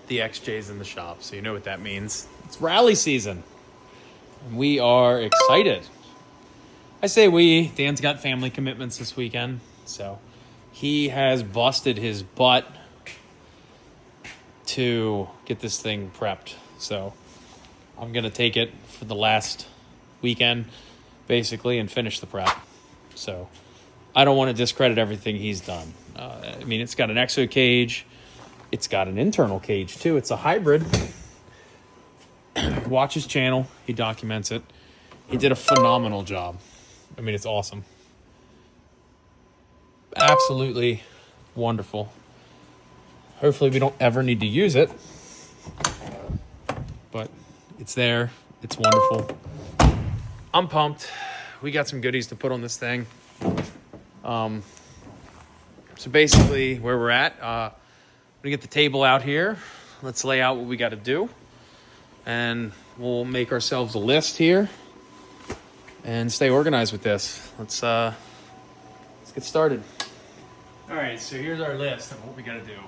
the XJ's in the shop, so you know what that means. It's rally season. And we are excited. I say we. Dan's got family commitments this weekend, so he has busted his butt to get this thing prepped. So I'm going to take it for the last weekend, basically, and finish the prep. So I don't want to discredit everything he's done. I mean, it's got an exo cage. It's got an internal cage, too. It's a hybrid. Watch his channel. He documents it. He did a phenomenal job. I mean, it's awesome. Absolutely wonderful. Hopefully we don't ever need to use it. But it's there. It's wonderful. I'm pumped. We got some goodies to put on this thing. So basically where we're at, I'm gonna get the table out here. Let's lay out what we got to do. And we'll make ourselves a list here and stay organized with this. Let's get started. All right, so here's our list of what we got to do.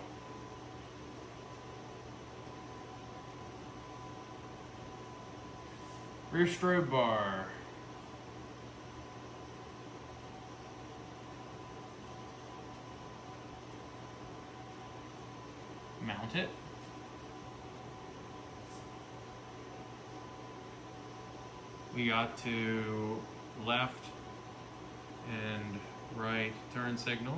Rear strobe bar. Mount it. We got to left and right turn signal.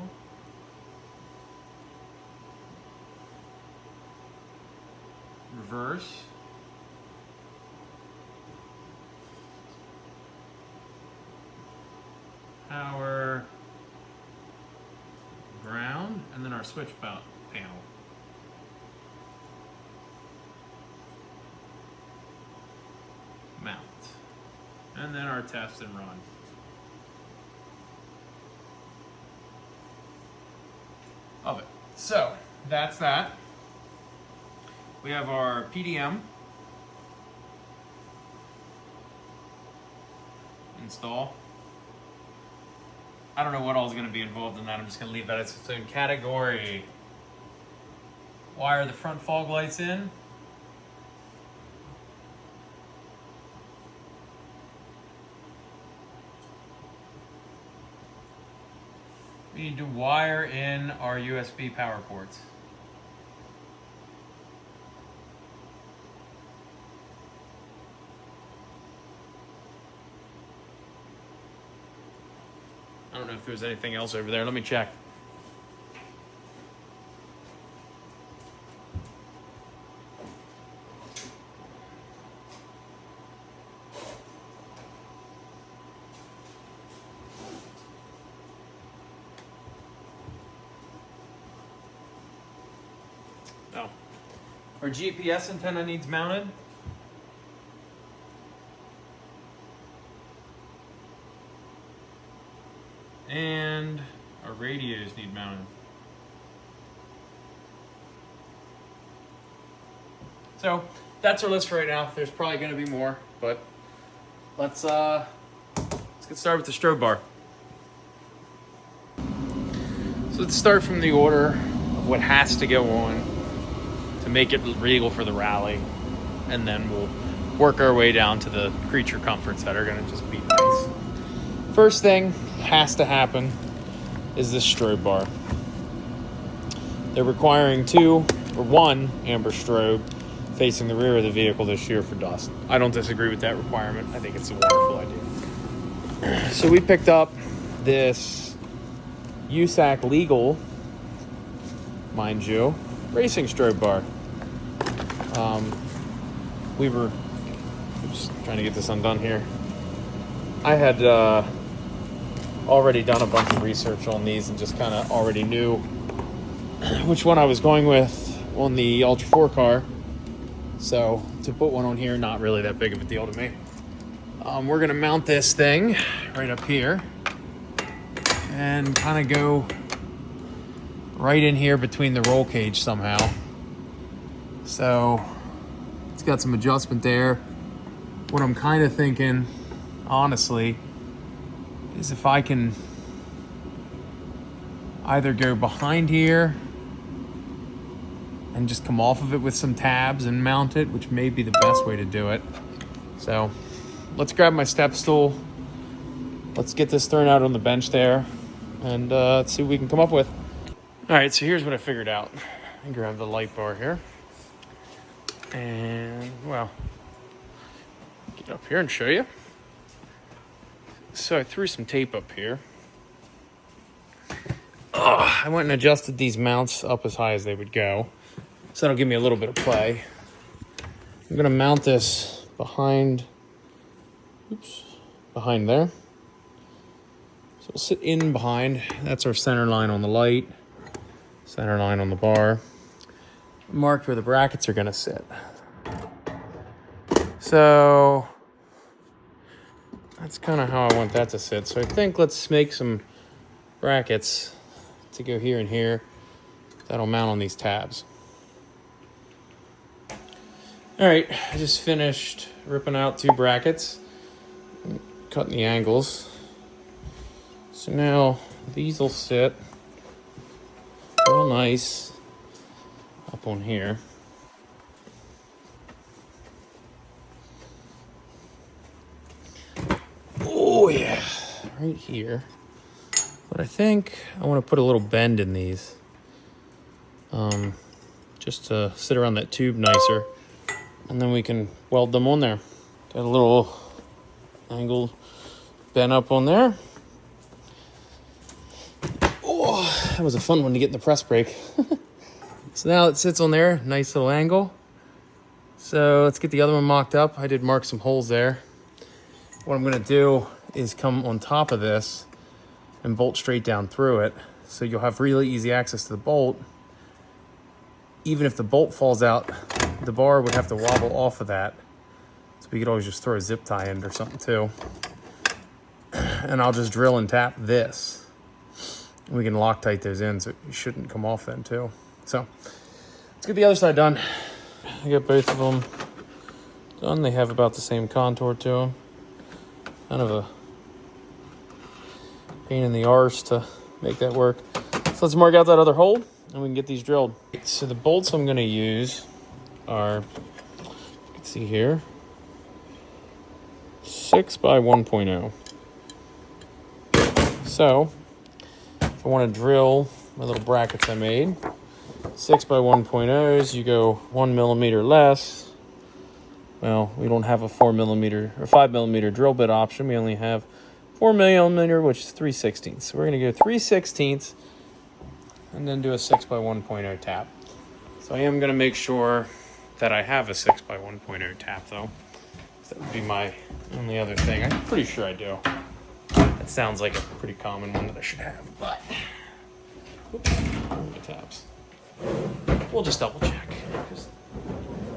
Reverse. Power. Ground. And then our switch panel. Mount. And then our test and run. Of it. So that's that. We have our PDM install. I don't know what all is going to be involved in that. I'm just going to leave that as its own category. Wire the front fog lights in. We need to wire in our USB power ports. I don't know if there's anything else over there. Let me check. Oh. Our GPS antenna needs mounted. And our radios need mounted. So that's our list for right now. There's probably going to be more, but let's get started with the strobe bar. So let's start from the order of what has to go on to make it legal for the rally, and then we'll work our way down to the creature comforts that are going to just be nice. First thing has to happen is this strobe bar. They're requiring one amber strobe facing the rear of the vehicle this year for dust. I don't disagree with that requirement. I think it's a wonderful idea. So we picked up this USAC legal, mind you, racing strobe bar. We were just trying to get this undone here. I had already done a bunch of research on these and just kind of already knew which one I was going with on the Ultra 4 car. So to put one on here, not really that big of a deal to me. We're going to mount this thing right up here and kind of go right in here between the roll cage somehow. So it's got some adjustment there. What I'm kind of thinking, honestly, is if I can either go behind here and just come off of it with some tabs and mount it, which may be the best way to do it. So let's grab my step stool. Let's get this thrown out on the bench there, and let's see what we can come up with. All right, so here's what I figured out. I grab the light bar here, and well, get up here and show you. So I threw some tape up here. I went and adjusted these mounts up as high as they would go, so that'll give me a little bit of play. I'm gonna mount this behind there. So it'll sit in behind. That's our center line on the light, center line on the bar. Marked where the brackets are gonna sit. So that's kind of how I want that to sit. So I think let's make some brackets to go here and here. That'll mount on these tabs. All right, I just finished ripping out 2 brackets, cutting the angles. So now these will sit real nice up on here. Oh yeah, right here. But I think I want to put a little bend in these, just to sit around that tube nicer, and then we can weld them on there. Got a little angle bent up on there. Oh, that was a fun one to get in the press brake. So now it sits on there, nice little angle. So let's get the other one mocked up. I did mark some holes there. What I'm gonna do is come on top of this and bolt straight down through it. So you'll have really easy access to the bolt. Even if the bolt falls out, the bar would have to wobble off of that. So we could always just throw a zip tie in or something too. And I'll just drill and tap this. We can Loctite those in so it shouldn't come off then too. So let's get the other side done. I got both of them done. They have about the same contour to them. Kind of a pain in the arse to make that work. So let's mark out that other hole and we can get these drilled. So the bolts I'm going to use are, you can see here, 6 by 1.0. So if I want to drill my little brackets I made, 6 by 1.0s, you go 1 millimeter less. Well, we don't have a 4 millimeter or 5 millimeter drill bit option. We only have 4 millimeter, which is 3/16. So we're going to go 3/16 and then do a 6 by 1.0 tap. So I am going to make sure that I have a 6 by 1.0 tap though. That would be my only other thing. I'm pretty sure I do. That sounds like a pretty common one that I should have, but oops, the taps. We'll just double check.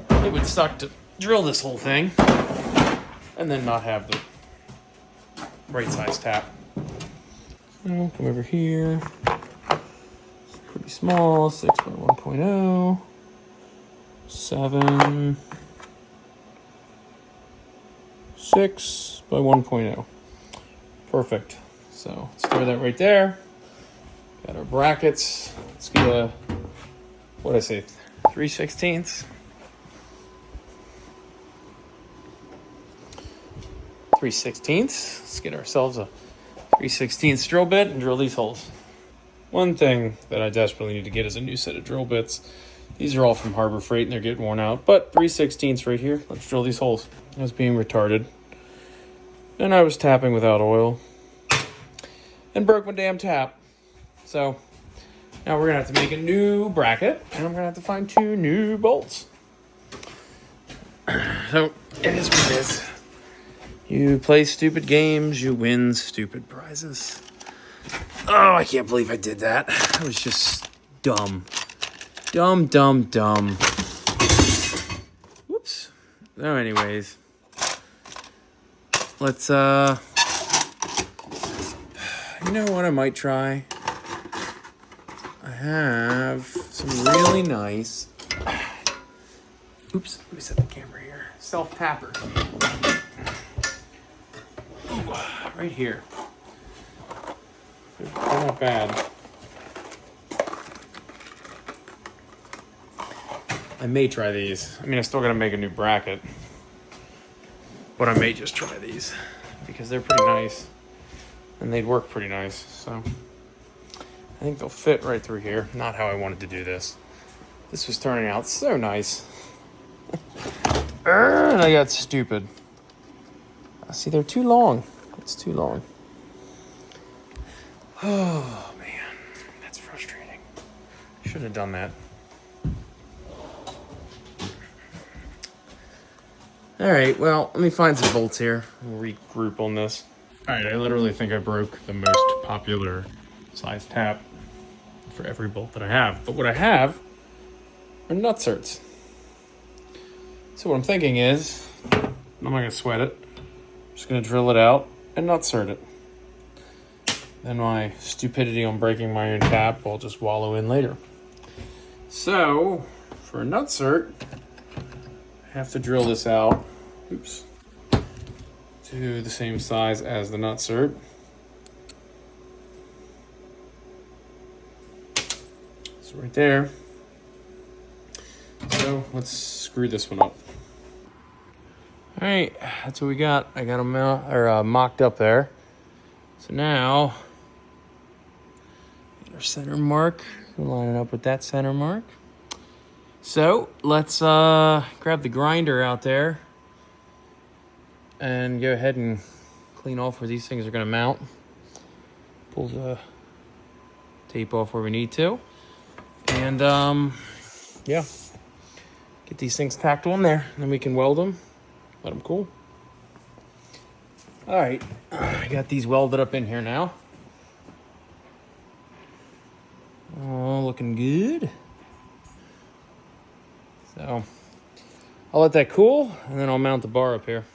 It would suck to drill this whole thing and then not have the right size tap. So come over here. It's pretty small, 6 by 1.0, 7, 6 by 1.0. Perfect. So let's throw that right there. Got our brackets. Let's get a, what did I say, 3/16. 3/16. Let's get ourselves a 3/16 drill bit and drill these holes. One thing that I desperately need to get is a new set of drill bits. These are all from Harbor Freight and they're getting worn out, but 3/16 right here. Let's drill these holes. I was being retarded. And I was tapping without oil and broke my damn tap. So now we're gonna have to make a new bracket and I'm gonna have to find 2 new bolts. So it is what it is. You play stupid games, you win stupid prizes. Oh, I can't believe I did that. That was just dumb. Dumb. Whoops. So anyways, let's, you know what I might try? I have some really nice, oops, let me set the camera here. Self-tapper. Right here. They're not bad. I may try these. I mean, I still got to make a new bracket. But I may just try these because they're pretty nice. And they'd work pretty nice. So I think they'll fit right through here. Not how I wanted to do this. This was turning out so nice. And I got stupid. See, they're too long. It's too long. Oh, man. That's frustrating. Should have done that. All right, well, let me find some bolts here. We'll regroup on this. All right, I literally think I broke the most popular size tap for every bolt that I have. But what I have are nutserts. So what I'm thinking is, I'm not gonna sweat it. I'm just gonna drill it out and nutsert it. Then my stupidity on breaking my own tap will just wallow in later. So, for a nutsert, I have to drill this out, oops, to the same size as the nutsert. So right there. So let's screw this one up. All right, that's what we got. I got them mocked up there. So now, our center mark, we'll line it up with that center mark. So let's grab the grinder out there and go ahead and clean off where these things are gonna mount. Pull the tape off where we need to. And yeah, get these things tacked on there. And then we can weld them, let them cool. All right, I got these welded up in here now. Oh, looking good. So I'll let that cool and then I'll mount the bar up here.